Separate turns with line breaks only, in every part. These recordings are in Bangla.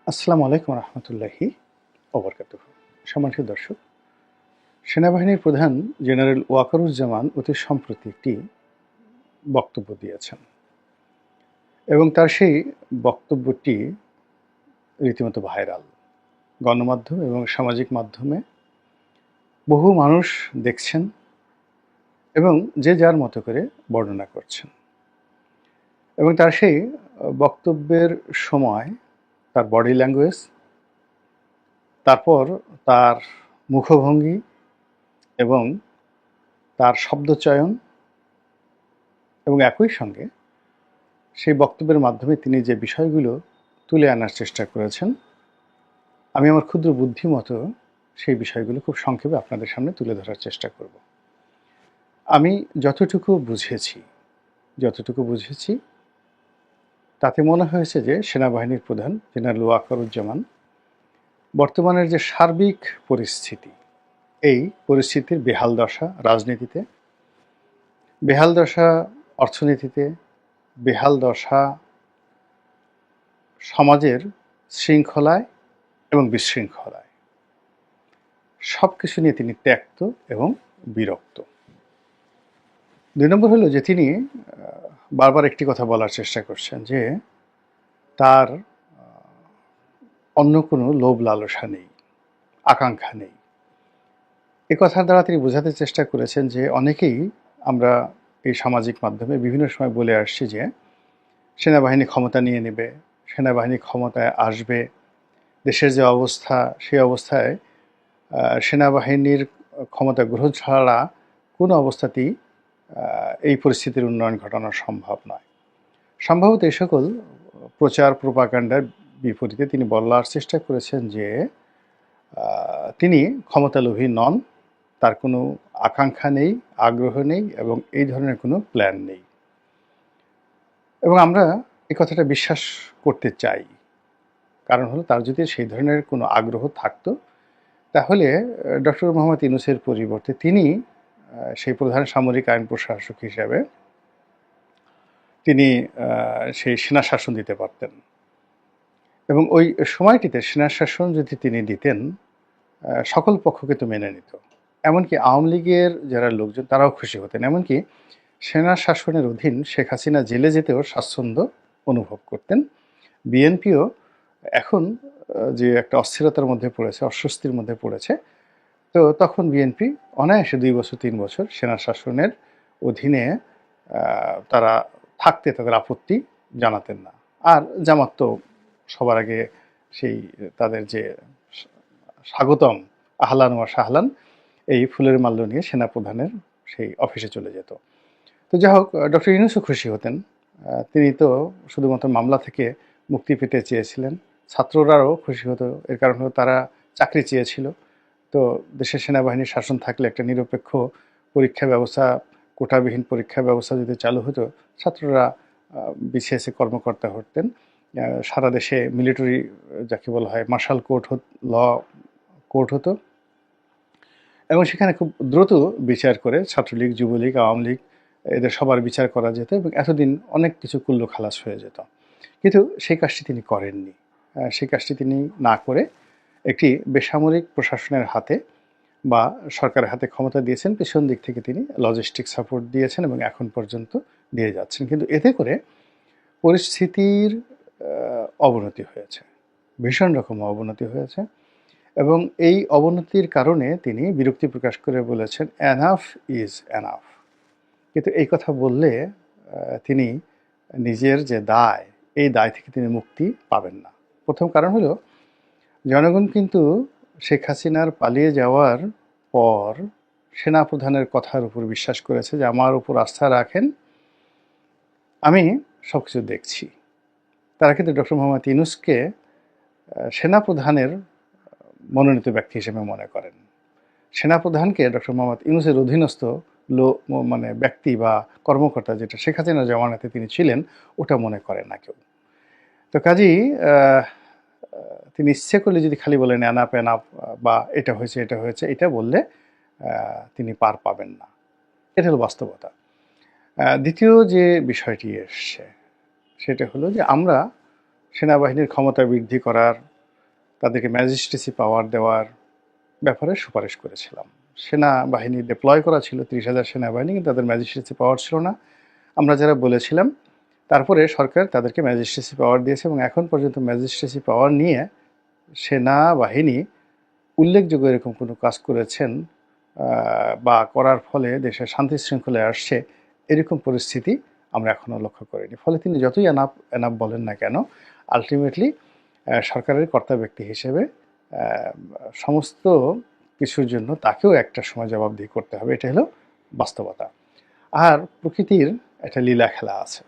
আসসালামু আলাইকুম রহমতুল্লাহি ওবরকাতুহু। সম্মানিত দর্শক, সেনাবাহিনীর প্রধান জেনারেল ওয়াকারুজ্জামান অতি সম্প্রতি একটি বক্তব্য দিয়েছেন এবং তার সেই বক্তব্যটি রীতিমতো ভাইরাল। গণমাধ্যম এবং সামাজিক মাধ্যমে বহু মানুষ দেখছেন এবং যে যার মতো করে বর্ণনা করছেন। এবং তার সেই বক্তব্যের সময় তার বডি ল্যাঙ্গুয়েজ, তারপর তার মুখভঙ্গি এবং তার শব্দচয়ন এবং একই সঙ্গে সেই বক্তব্যের মাধ্যমে তিনি যে বিষয়গুলো তুলে আনার চেষ্টা করেছেন, আমি আমার ক্ষুদ্র বুদ্ধিমতো সেই বিষয়গুলো খুব সংক্ষেপে আপনাদের সামনে তুলে ধরার চেষ্টা করব। আমি যতটুকু বুঝেছি তাতে মনে হয়েছে যে সেনাবাহিনীর প্রধান জেনারেল ওয়াকারুজ্জামান বর্তমানের যে সার্বিক পরিস্থিতি, এই পরিস্থিতির বেহাল দশা রাজনীতিতে, বেহাল দশা অর্থনীতিতে, বেহাল দশা সমাজের শৃঙ্খলায় এবং বিশৃঙ্খলায়, সব কিছু নিয়ে তিনি ত্যক্ত এবং বিরক্ত। ২ নম্বর হলো যে তিনি বারবার একটি কথা বলার চেষ্টা করছেন যে তার অন্য কোনো লোভ লালসা নেই, আকাঙ্ক্ষা নেই। এ কথার দ্বারা তিনি বোঝাতে চেষ্টা করেছেন যে অনেকেই আমরা এই সামাজিক মাধ্যমে বিভিন্ন সময় বলে আসছি যে সেনাবাহিনী ক্ষমতা নিয়ে নেবে, সেনাবাহিনী ক্ষমতায় আসবে, দেশের যে অবস্থা সেই অবস্থায় সেনাবাহিনীর ক্ষমতা গ্রহণ ছাড়া কোনো অবস্থাতেই এই পরিস্থিতির উন্নয়ন ঘটানো সম্ভব নয়। সম্ভবত এই সকল প্রচার প্রোপাগান্ডার বিপরীতে তিনি বলার চেষ্টা করেছেন যে তিনি ক্ষমতালোভী নন, তার কোনো আকাঙ্ক্ষা নেই, আগ্রহ নেই এবং এই ধরনের কোনো প্ল্যান নেই। এবং আমরা এই কথাটা বিশ্বাস করতে চাই, কারণ হলো তার যদি সেই ধরনের কোনো আগ্রহ থাকতো তাহলে ডক্টর মোহাম্মদ ইউনূসের পরিবর্তে তিনি সেই প্রধান সামরিক আইন প্রশাসক হিসাবে তিনি সেই সেনা শাসন দিতে পারতেন এবং ওই সময়টিতে সেনা শাসন যদি তিনি দিতেন সকল পক্ষকে তো মেনে নিত, এমনকি আওয়ামী লীগের যারা লোকজন তারাও খুশি হতেন, এমনকি সেনা শাসনের অধীন শেখ হাসিনা জেলে যেতেও স্বাচ্ছন্দ্য অনুভব করতেন। বিএনপিও এখন যে একটা অস্থিরতার মধ্যে পড়েছে, অস্বস্তির মধ্যে পড়েছে, তো তখন বিএনপি অনায়াসে 2 বছর 3 বছর সেনা শাসনের অধীনে তারা থাকতে তাদের আপত্তি জানাতেন না। আর জামাত তো সবার আগে সেই তাদের যে স্বাগতম আহলান ওয়া সাহলান এই ফুলের মাল্য নিয়ে সেনাপ্রধানের সেই অফিসে চলে যেত। তো যাই হোক, ডক্টর ইউনূসও খুশি হতেন। তিনি তো শুধুমাত্র মামলা থেকে মুক্তি পেতে চেয়েছিলেন, ছাত্ররাও খুশি হতো, এর কারণ হলো তারা চাকরি চেয়েছিল। তো দেশের সেনাবাহিনীর শাসন থাকলে একটা নিরপেক্ষ পরীক্ষা ব্যবস্থা, কোটাবিহীন পরীক্ষা ব্যবস্থা যদি চালু হতো, ছাত্ররা বিসিএসে কর্মকর্তা হতেন। সারা দেশে মিলিটারি যাকে বলা হয় মার্শাল কোর্ট ল কোর্ট হতো এবং সেখানে খুব দ্রুত বিচার করে ছাত্রলীগ, যুবলীগ, আওয়ামী লীগ এদের সবার বিচার করা যেত এবং এতদিন অনেক কিছু কুল্লো খালাস হয়ে যেত। কিন্তু সেই কাজটি তিনি করেননি। সেই কাজটি তিনি না করে একটি বেসামরিক প্রশাসনের হাতে বা সরকারের হাতে ক্ষমতা দিয়েছেন। পেছন দিক থেকে তিনি লজিস্টিক সাপোর্ট দিয়েছেন এবং এখন পর্যন্ত দিয়ে যাচ্ছেন। কিন্তু এতে করে পরিস্থিতির অবনতি হয়েছে, ভীষণ রকম অবনতি হয়েছে এবং এই অবনতির কারণে তিনি বিরক্তি প্রকাশ করে বলেছেন এনাফ ইজ এনাফ। কিন্তু এই কথা বললে তিনি নিজের যে দায়, এই দায় থেকে তিনি মুক্তি পাবেন না। প্রথম কারণ হলো জনগণ কিন্তু শেখ হাসিনার পালিয়ে যাওয়ার পর সেনাপ্রধানের কথার উপর বিশ্বাস করেছে যে আমার উপর আস্থা রাখেন, আমি সব কিছু দেখছি। তারা কিন্তু ডক্টর মোহাম্মদ ইউনূসকে সেনাপ্রধানের মনোনীত ব্যক্তি হিসেবে মনে করেন। সেনাপ্রধানকে ডক্টর মোহাম্মদ ইউনূসের অধীনস্থ মানে ব্যক্তি বা কর্মকর্তা, যেটা শেখ হাসিনার জমানাতে তিনি ছিলেন, ওটা মনে করেন না কেউ। তো কাজেই তিনি ইচ্ছে করলে যদি খালি বলেন এনাফ এনাফ বা এটা হয়েছে এটা হয়েছে, এটা বললে তিনি পার পাবেন না। এটা হলো বাস্তবতা। দ্বিতীয় যে বিষয়টি এসছে সেটা হলো যে আমরা সেনাবাহিনীর ক্ষমতা বৃদ্ধি করার তাদেরকে ম্যাজিস্ট্রেসি পাওয়ার দেওয়ার ব্যাপারে সুপারিশ করেছিলাম। সেনাবাহিনী ডিপ্লয় করা ছিল 30,000 সেনাবাহিনী, কিন্তু তাদের ম্যাজিস্ট্রেসি পাওয়ার ছিল না আমরা যারা বলেছিলাম। তারপরে সরকার তাদেরকে ম্যাজিস্ট্রেসি পাওয়ার দিয়েছে এবং এখন পর্যন্ত ম্যাজিস্ট্রেসি পাওয়ার নিয়ে সেনাবাহিনী উল্লেখযোগ্য এরকম কোনো কাজ করেছেন বা করার ফলে দেশের শান্তি শৃঙ্খলায় আসছে এরকম পরিস্থিতি আমরা এখনও লক্ষ্য করিনি। ফলে তিনি যতই এনাফ এনাফ বলেন না কেন, আলটিমেটলি সরকারের কর্তা ব্যক্তি হিসেবে সমস্ত কিছুর জন্য তাকেও একটা সময় জবাবদিহি করতে হবে। এটা হলো বাস্তবতা। আর প্রকৃতির একটা লীলা খেলা আছে,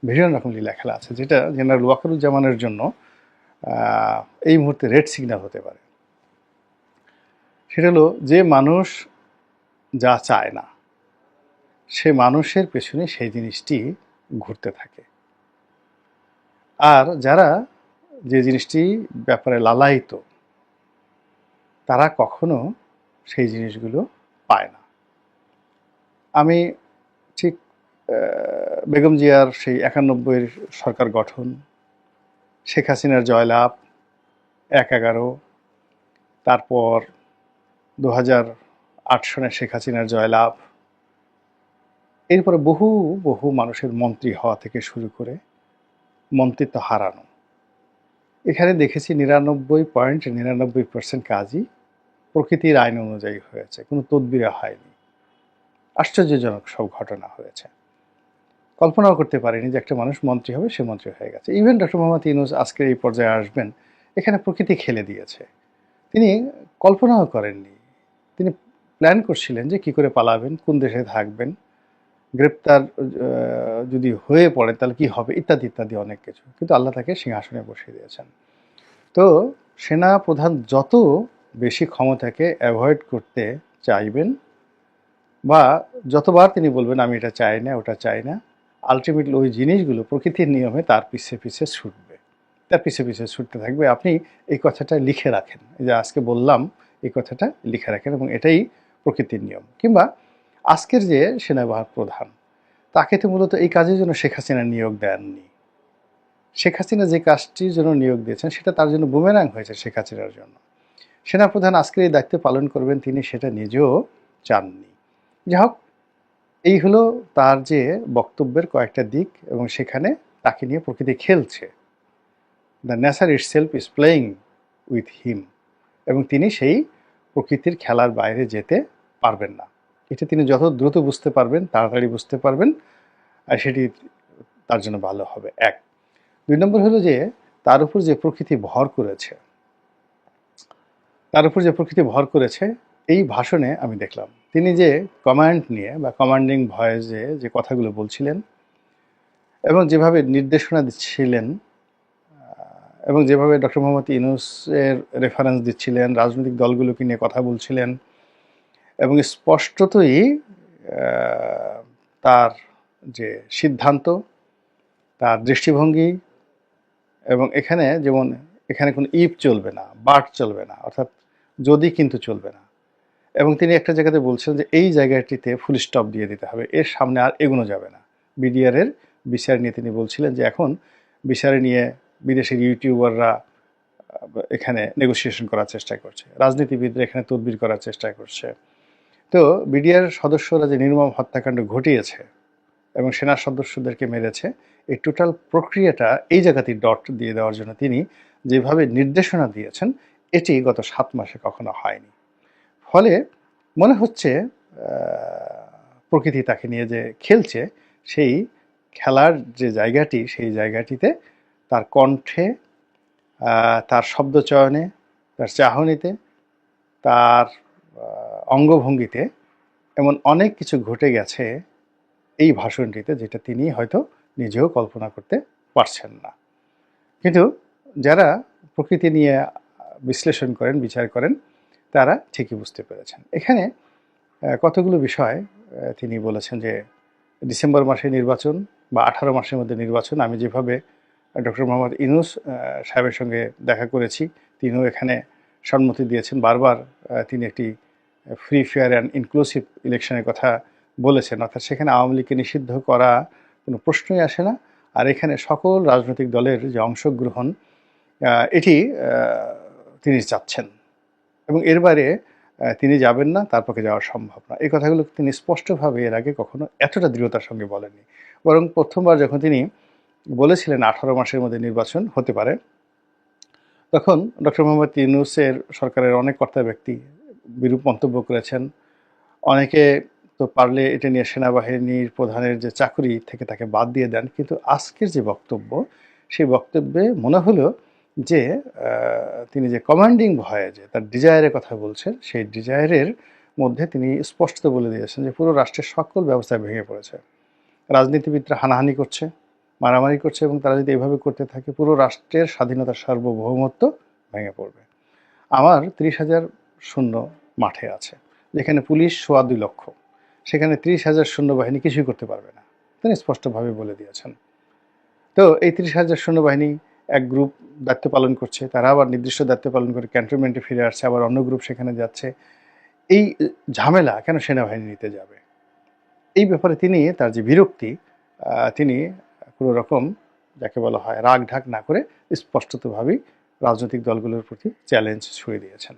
ভীষণ রকম লীলা খেলা আছে, যেটা জেনারেল ওয়াকারুজ্জামানের জন্য এই মুহূর্তে রেড সিগন্যাল হতে পারে। সেটা হলো, যে মানুষ যা চায় না সে মানুষের পেছনে সেই জিনিসটি ঘুরতে থাকে, আর যারা যে জিনিসটি ব্যাপারে লালায়িত তারা কখনো সেই জিনিসগুলো পায় না। আমি ঠিক বেগম জিয়ার সেই 91-এর সরকার গঠন, শেখ হাসিনার জয়লাভ 1/11, তারপর 2008 সনে শেখ হাসিনার জয়লাভ, এরপরে বহু বহু মানুষের মন্ত্রী হওয়া থেকে শুরু করে মন্ত্রিত্ব হারানো, এখানে দেখেছি 99.99% কাজই প্রকৃতির আইন অনুযায়ী হয়েছে, কোনো তদবিরে হয়নি। আশ্চর্যজনক সব ঘটনা হয়েছে। কল্পনাও করতে পারিনি যে একটা মানুষ মন্ত্রী হবে, সে মন্ত্রী হয়ে গেছে। ইভেন ডক্টর মোহাম্মদ ইউনূস আজকের এই পর্যায়ে আসবেন, এখানে প্রকৃতি খেলে দিয়েছে। তিনি কল্পনাও করেননি। তিনি প্ল্যান করছিলেন যে কী করে পালাবেন, কোন দেশে থাকবেন, গ্রেপ্তার যদি হয়ে পড়ে তাহলে কি হবে, ইত্যাদি ইত্যাদি অনেক কিছু। কিন্তু আল্লাহ তাকে সিংহাসনে বসিয়ে দিয়েছেন। তো সেনা প্রধান যত বেশি ক্ষমতাকে অ্যাভয়েড করতে চাইবেন বা যতবার তিনি বলবেন আমি এটা চাই না, ওটা চাই না, আলটিমেটলি ওই জিনিসগুলো প্রকৃতির নিয়মে তার পিছে পিছে ছুটবে, তার পিছে পিছে ছুটতে থাকবে। আপনি এই কথাটা লিখে রাখেন, এই যে আজকে বললাম এই কথাটা লিখে রাখেন, এবং এটাই প্রকৃতির নিয়ম। কিংবা আজকের যে সেনাবাহিনী প্রধান, তাকে তো মূলত এই কাজের জন্য শেখ হাসিনা নিয়োগ দেননি। শেখ হাসিনা যে কাজটির জন্য নিয়োগ দিয়েছেন সেটা তার জন্য বুমেরাং হয়েছে শেখ হাসিনার জন্য। সেনাপ্রধান আজকের এই দায়িত্ব পালন করবেন তিনি সেটা নিজেও চাননি। যাই হোক, এই হলো তার যে বক্তব্যের কয়েকটা দিক, এবং সেখানে তাকে নিয়ে প্রকৃতি খেলছে। The nature itself is playing with him, এবং তিনি সেই প্রকৃতির খেলার বাইরে যেতে পারবেন না। এটা তিনি যত দ্রুত বুঝতে পারবেন, তাড়াতাড়ি বুঝতে পারবেন, আর সেটি তার জন্য ভালো হবে। 1 2 নম্বর হলো যে তার উপর যে প্রকৃতি ভর করেছে, এই ভাষণে আমি দেখলাম তিনি যে কমান্ড নিয়ে বা কমান্ডিং ভয়েসে যে কথাগুলো বলছিলেন এবং যেভাবে নির্দেশনা দিচ্ছিলেন এবং যেভাবে ডক্টর মোহাম্মদ ইউনূসের রেফারেন্স দিচ্ছিলেন, রাজনৈতিক দলগুলোকে নিয়ে কথা বলছিলেন, এবং স্পষ্টতই তার যে সিদ্ধান্ত, তার দৃষ্টিভঙ্গি, এবং এখানে যেমন এখানে কোনো ইফ চলবে না, বাট চলবে না, অর্থাৎ যদি কিন্তু চলবে না। এবং তিনি একটা জায়গাতে বলছেন যে এই জায়গাটিতে ফুল স্টপ দিয়ে দিতে হবে, এর সামনে আর এগোনো যাবে না। বিডিআরের বিচার নিয়ে তিনি বলছিলেন যে এখন বিচারে নিয়ে বিদেশের ইউটিউবাররা এখানে নেগোসিয়েশন করার চেষ্টা করছে, রাজনীতিবিদরা এখানে তদবির করার চেষ্টা করছে। তো বিডিআর সদস্যরা যে নির্মম হত্যাকাণ্ড ঘটিয়েছে এবং সেনা সদস্যদেরকে মেরেছে, এই টোটাল প্রক্রিয়াটা এই জায়গাতেই ডট দিয়ে দেওয়ার জন্য তিনি যেভাবে নির্দেশনা দিয়েছেন, এটি গত 7 মাসে কখনো হয়নি। ফলে মনে হচ্ছে প্রকৃতি তাকে নিয়ে যে খেলছে, সেই খেলার যে জায়গাটি, সেই জায়গাটিতে তার কণ্ঠে, তার শব্দচয়নে, তার চাহনিতে, তার অঙ্গভঙ্গিতে এমন অনেক কিছু ঘটে গেছে এই ভাষণটিতে, যেটা তিনি হয়তো নিজেও কল্পনা করতে পারছেন না। কিন্তু যারা প্রকৃতি নিয়ে বিশ্লেষণ করেন, বিচার করেন, তারা ঠিকই বুঝতে পেরেছেন। এখানে কতগুলো বিষয় তিনি বলেছেন যে ডিসেম্বর মাসে নির্বাচন বা 18 মাসের মধ্যে নির্বাচন। আমি যেভাবে ডক্টর মোহাম্মদ ইউনূস সাহেবের সঙ্গে দেখা করেছি, তিনিও এখানে সম্মতি দিয়েছেন। বারবার তিনি একটি ফ্রি, ফেয়ার অ্যান্ড ইনক্লুসিভ ইলেকশনের কথা বলেছেন, অর্থাৎ সেখানে আওয়ামী লীগকে নিষিদ্ধ করা কোনো প্রশ্নই আসে না। আর এখানে সকল রাজনৈতিক দলের যে অংশগ্রহণ, এটি তিনি চাচ্ছেন, এবং এর বাইরে তিনি যাবেন না, তার পক্ষে যাওয়া সম্ভব না। এই কথাগুলো তিনি স্পষ্টভাবে এর আগে কখনো এতটা দৃঢ়তার সঙ্গে বলেননি। বরং প্রথমবার যখন তিনি বলেছিলেন 18 মাসের মধ্যে নির্বাচন হতে পারে, তখন ডক্টর মোহাম্মদ ইউনূসের সরকারের অনেক কর্তা ব্যক্তি বিরূপ মন্তব্য করেছেন। অনেকে তো পারলে এটা নিয়ে সেনাবাহিনীর প্রধানের যে চাকরি থেকে তাকে বাদ দিয়ে দেন। কিন্তু আজকের যে বক্তব্য, সেই বক্তব্যে মনে হলো যে তিনি যে কমান্ডিং ভয়ে যে তার ডিজায়ারের কথা বলছেন, সেই ডিজায়ারের মধ্যে তিনি স্পষ্ট বলে দিয়েছেন যে পুরো রাষ্ট্রের সকল ব্যবস্থা ভেঙে পড়েছে। রাজনীতিবিদরা হানাহানি করছে, মারামারি করছে, এবং তারা যদি এভাবে করতে থাকে পুরো রাষ্ট্রের স্বাধীনতার সার্বভৌমত্ব ভেঙে পড়বে। আমার 30,000 সৈন্য মাঠে আছে, যেখানে পুলিশ 2.25 লক্ষ, সেখানে 30,000 সৈন্যবাহিনী কিছুই করতে পারবে না, তিনি স্পষ্টভাবে বলে দিয়েছেন। তো এই 30,000 সৈন্যবাহিনী এক গ্রুপ দায়িত্ব পালন করছে, তারা আবার নির্দিষ্ট দায়িত্ব পালন করে ক্যান্টনমেন্টে ফিরে আসছে, আবার অন্য গ্রুপ সেখানে যাচ্ছে। এই ঝামেলা কেন সেনাবাহিনী নিতে যাবে? এই ব্যাপারে তিনি তার যে বিরক্তি, তিনি কোনো রকম যাকে বলা হয় রাগ ঢাক না করে স্পষ্টতভাবেই রাজনৈতিক দলগুলোর প্রতি চ্যালেঞ্জ ছুড়ে দিয়েছেন।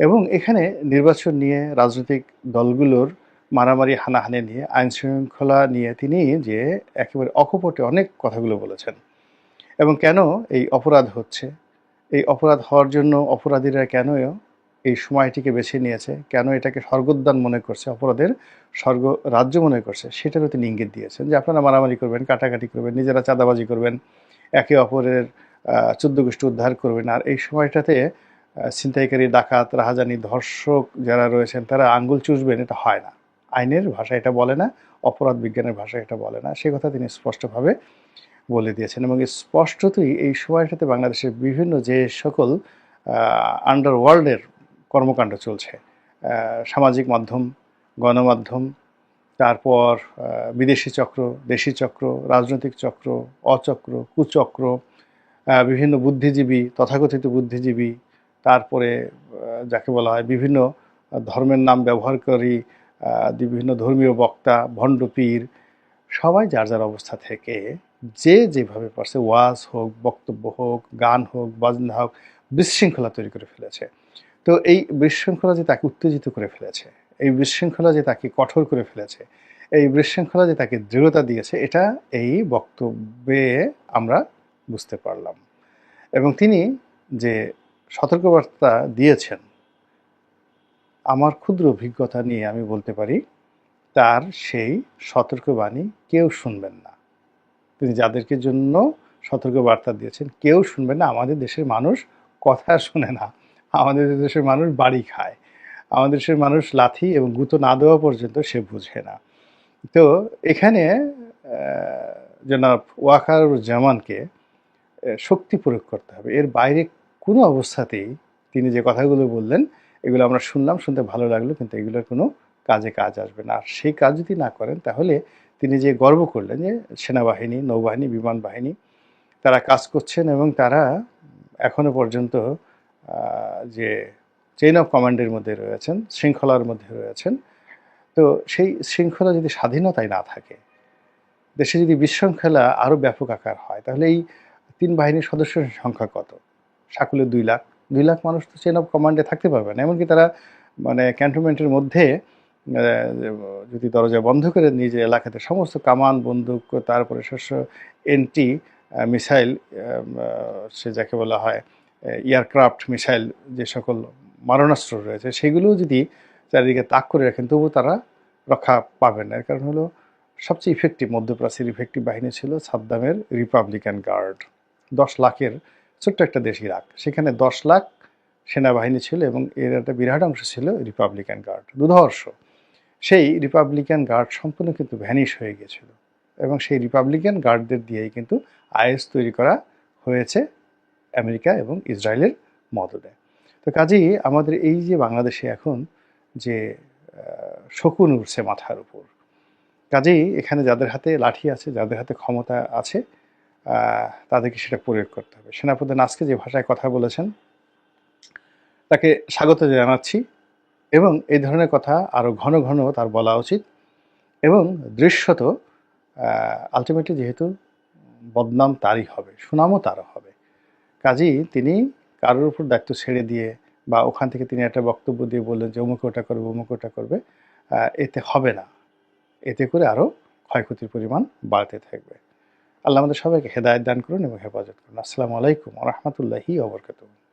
এবং এখানে নির্বাচন নিয়ে, রাজনৈতিক দলগুলোর মারামারি হানাহানি নিয়ে, আইন শৃঙ্খলা নিয়ে তিনি যে একেবারে অকপটে অনেক কথাগুলো বলেছেন। এবং কেন এই অপরাধ হচ্ছে, এই অপরাধ হওয়ার জন্য অপরাধীরা কেন এই সময়টিকে বেছে নিয়েছে, কেন এটাকে স্বর্গোদ্যান মনে করছে, অপরাধের স্বর্গ রাজ্য মনে করছে, সেটারও তিনি ইঙ্গিত দিয়েছেন যে আপনারা মারামারি করবেন, কাটাকাটি করবেন, নিজেরা চাঁদাবাজি করবেন, একে অপরের 14 গোষ্ঠী উদ্ধার করবেন। আর এই সময়টাতে ছিনতাইকারী, ডাকাত, রাহাজানি, ধর্ষক যারা রয়েছেন তারা আঙ্গুল চুষবেন, এটা হয় না। আইনের ভাষা এটা বলে না, অপরাধ বিজ্ঞানের ভাষা এটা বলে না। সে কথা তিনি স্পষ্টভাবে বলে দিয়েছেন। এবং স্পষ্টতই এই সময়টাতে বাংলাদেশের বিভিন্ন যে সকল আন্ডারওয়ার্ল্ডের কর্মকাণ্ড চলছে, সামাজিক মাধ্যম, গণমাধ্যম, তারপর বিদেশি চক্র, দেশি চক্র, রাজনৈতিক চক্র, অচক্র, কুচক্র, বিভিন্ন বুদ্ধিজীবী, তথাকথিত বুদ্ধিজীবী, তারপরে যাকে বলা হয় বিভিন্ন ধর্মের নাম ব্যবহারকারী, বিভিন্ন ধর্মীয় বক্তা, ভণ্ড পীর, সবাই যার যার অবস্থা থেকে যে যেভাবে পারছে, ওয়াজ হোক, বক্তব্য হোক, গান হোক, বাজনা হোক, বিশৃঙ্খলা তৈরি করে ফেলেছে। তো এই বিশৃঙ্খলা যে তাকে উত্তেজিত করে ফেলেছে, এই বিশৃঙ্খলা যে তাকে কঠোর করে ফেলেছে, এই বিশৃঙ্খলা যে তাকে দৃঢ়তা দিয়েছে, এটা এই বক্তব্যে আমরা বুঝতে পারলাম। এবং তিনি যে সতর্কবার্তা দিয়েছেন, আমার ক্ষুদ্র অভিজ্ঞতা নিয়ে আমি বলতে পারি তার সেই সতর্কবাণী কেউ শুনবেন না। তিনি যাদেরকে জন্য সতর্কবার্তা দিয়েছেন কেউ শুনবেন না। আমাদের দেশের মানুষ কথা শোনে না, আমাদের দেশের মানুষ বাড়ি খায়, আমাদের দেশের মানুষ লাথি এবং গুঁতো না দেওয়া পর্যন্ত সে বুঝে না। তো এখানে জনাব ওয়াকারুজ্জামানকে শক্তি প্রয়োগ করতে হবে, এর বাইরে কোনো অবস্থাতেই তিনি যে কথাগুলো বললেন এগুলো আমরা শুনলাম, শুনতে ভালো লাগলো, কিন্তু এগুলোর কোনো কাজে কাজ আসবে না। আর সেই কাজ যদি না করেন তাহলে তিনি যে গর্ব করলেন যে সেনাবাহিনী, নৌবাহিনী, বিমান বাহিনী তারা কাজ করছেন এবং তারা এখনো পর্যন্ত যে চেইন অফ কমান্ডের মধ্যে রয়েছেন, শৃঙ্খলার মধ্যে রয়েছেন, তো সেই শৃঙ্খলা যদি স্বাধীনতায় না থাকে, দেশে যদি বিশৃঙ্খলা আরও ব্যাপক আকার হয়, তাহলে এই 3 বাহিনীর সদস্যের সংখ্যা কত? সকলে 2 লাখ। 2 লাখ মানুষ তো চেইন অফ কমান্ডে থাকতে পারবে না। এমনকি তারা মানে ক্যান্টনমেন্টের মধ্যে যদি দরজা বন্ধ করে নিজের এলাকাতে সমস্ত কামান, বন্দুক, তারপরে শস্য এন্টি মিসাইল, সে যাকে বলা হয় এয়ারক্রাফট মিসাইল, যে সকল মারণাস্ত্র রয়েছে সেগুলোও যদি চারিদিকে তাক করে রাখেন তবুও তারা রক্ষা পাবেন না। এর কারণ হলো সবচেয়ে ইফেক্টিভ, মধ্যপ্রাচ্যের ইফেক্টিভ বাহিনী ছিল সাদ্দামের রিপাবলিকান গার্ড। 10 লাখের ছোট্ট একটা দেশ ইরাক, সেখানে 10 লাখ সেনাবাহিনী ছিল এবং এর একটা বিরাট অংশ ছিল রিপাবলিকান গার্ড, দুর্ধর্ষ। সেই রিপাবলিকান গার্ড সম্পূর্ণ কিন্তু ভ্যানিশ হয়ে গিয়েছিল এবং সেই রিপাবলিকান গার্ডদের দিয়েই কিন্তু আইএস তৈরি করা হয়েছে আমেরিকা এবং ইসরায়েলের মদদে। তো কাজেই আমাদের এই যে বাংলাদেশে এখন যে শকুন উঠছে মাথার উপর, কাজেই এখানে যাদের হাতে লাঠি আছে, যাদের হাতে ক্ষমতা আছে, তাদেরকে সেটা প্রয়োগ করতে হবে। সেনাপ্রধান আজকে যে ভাষায় কথা বলেছেন তাকে স্বাগত জানাচ্ছি এবং এই ধরনের কথা আরও ঘন ঘন তার বলা উচিত। এবং দৃশ্যত আলটিমেটলি যেহেতু বদনাম তারই হবে, সুনামও তারও হবে, কাজেই তিনি কারোর উপর দায়িত্ব ছেড়ে দিয়ে বা ওখান থেকে তিনি একটা বক্তব্য দিয়ে বললেন যে অমুক ওটা করবে, অমুক ওটা করবে, এতে হবে না। এতে করে আরও ক্ষয়ক্ষতির পরিমাণ বাড়তে থাকবে। আল্লাহ আমাদের সবাইকে হেদায়েত দান করুন এবং হেফাজত করুন। আসসালামু আলাইকুম ওয়া রাহমাতুল্লাহি ওয়া বারাকাতুহু।